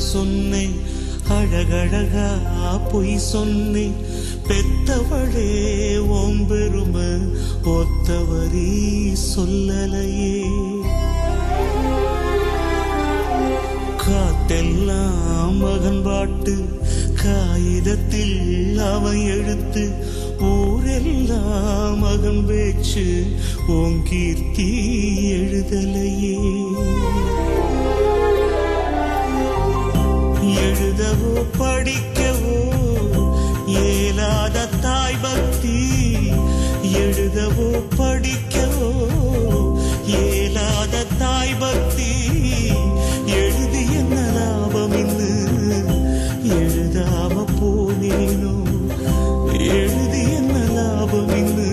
சொன்னேன், அழகழகா பொய் சொன்னேன். பெத்தவளே ஓம்பெருமை ஒத்தவரி சொல்லலையே. காத்தெல்லாம் மகன் பாட்டு, காகிதத்தில் அவன் எழுத்து. ஊரெல்லாம் மகன் பேச்சு, உன் கீர்த்தி எழுதலையே. எழுதவோ படிக்கவோ ஏலாத தாய் பக்தி. எழுதவோ படிக்கவோ ஏலாத தாய் பக்தி. எழுதி என்ன லாபம் இன்னு எழுதாம போனேனோ. எழுதி என்ன லாபம் இன்னு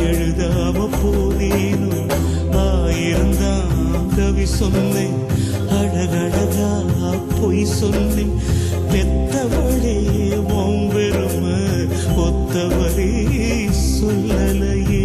எழுதாம போனேனோ. ஆயிரந்தான் கவி சொன்னேன், அழகழகா பொய் சொன்னேன். பெத்தவளே ஓம்பெருமை ஒத்தவரே சொல்லலையே.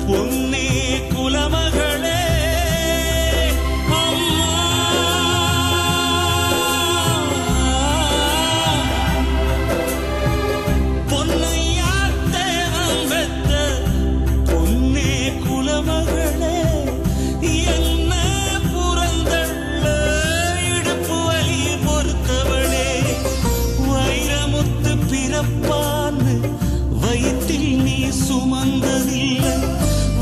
பொன்னே குலமகளே அம்மா, பொன்னையாத்தே அம்பெத்த பொன்னே குலமகளே. என்ன புறந்தள்ள இடுப்பு வலி பொறுத்தவளே. வைரமுத்து பிறப்பான்னு வயிற்றில் நீ சுமந்ததில்லை,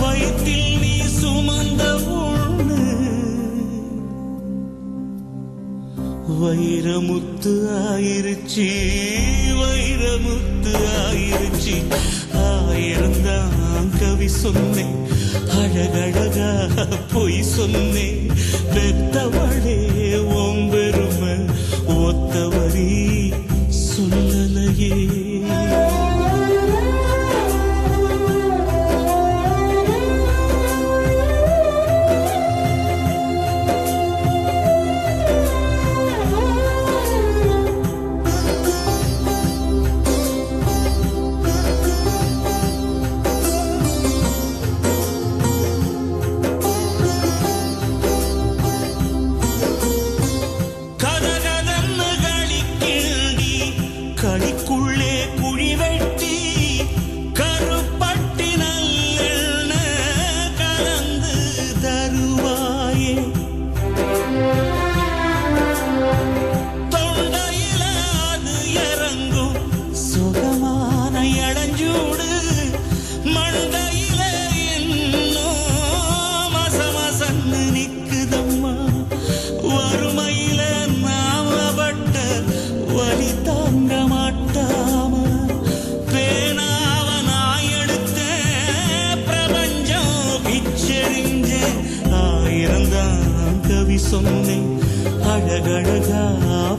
வயிற்றில் நீ சுமந்த ஒண்ணு. வைரமுத்து ஆயிருச்சு, வைரமுத்து ஆயிருச்சு. ஆயிரந்தான் கவி சொன்னேன், அழகழகா பொய் சொன்னேன். பெத்தவளே ஓம்பெருமை ஒத்தவரி சொல்லலையே. களிக்குள்ளே குழி வெட்டி கருப்பட்டி நல்லெண்ண கலந்து தருவாயே. தொண்டையில அது இறங்கும் சுகமான இளஞ்சூடு. மண்டையில இன்னும் மசமசன்னு நிக்குதம்மா. வறுமையில நாம பட்ட வலி தாங்க மாட்டாம பேனாவ நான் எடுத்த பிரபஞ்சம் பிச்செறிஞ்ச. ஆயிரந்தான் கவி சொன்னேன், அழகழகா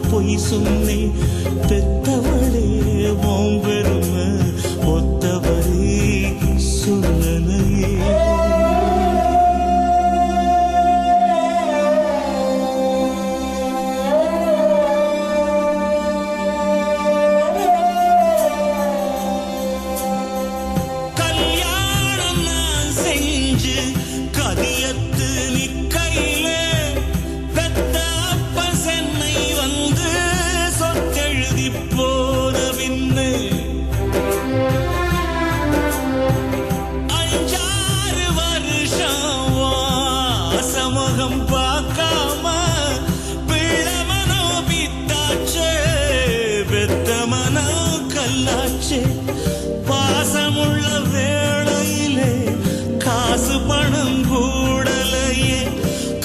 பொய் சொன்னேன். பெத்தவளே ஓம்பெருமை ஒத்தவரே சொல்லலையே. கதியத்து நிக்கையில பெத்த அப்ப சென்னை வந்து சொத்தெழுதி போன பின்னு 5-6 வருஷம் வாசமுகம் பார்க்காம பிள்ளமனோ பித்தாச்சே, பெத்த மனோ கல்லாச்சே. பாசமுள்ள வேளையிலே காசு பணம் கூடலையே.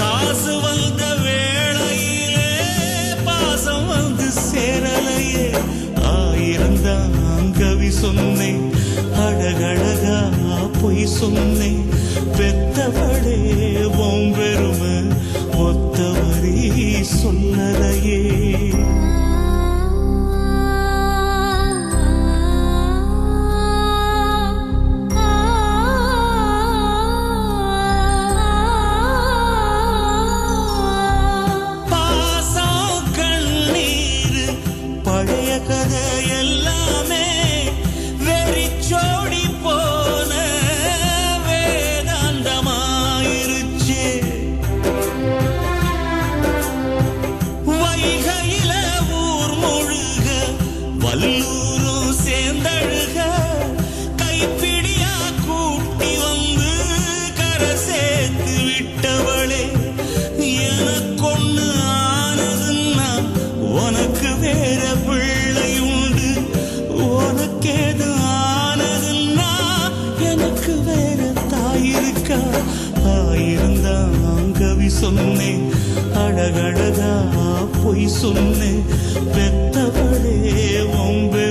காசு வந்த வேளையிலே பாசம் வந்து சேரலையே. ஆயிரந்தான் கவி சொன்னேன், அழகழகா பொய் சொன்னேன். பெத்தவளே ஓம்பெருமை ஒத்தவரி சொல்லலையே. ஊரும் சேர்ந்தழுக கைப்பிடியா கூட்டி வந்து கரை சேர்த்து விட்டவளே எனக்கொன்னு ஆனதுன்னா உனக்கு வேற பிள்ளை உண்டு உனக்கேது ஆனதுன்னா எனக்கு வேற தாய் இருக்கா ஆயிருந்தா கவி சொன்னேன் அழகழகா பொய் சொன்னேன் பெத்தவளே ஒம்பே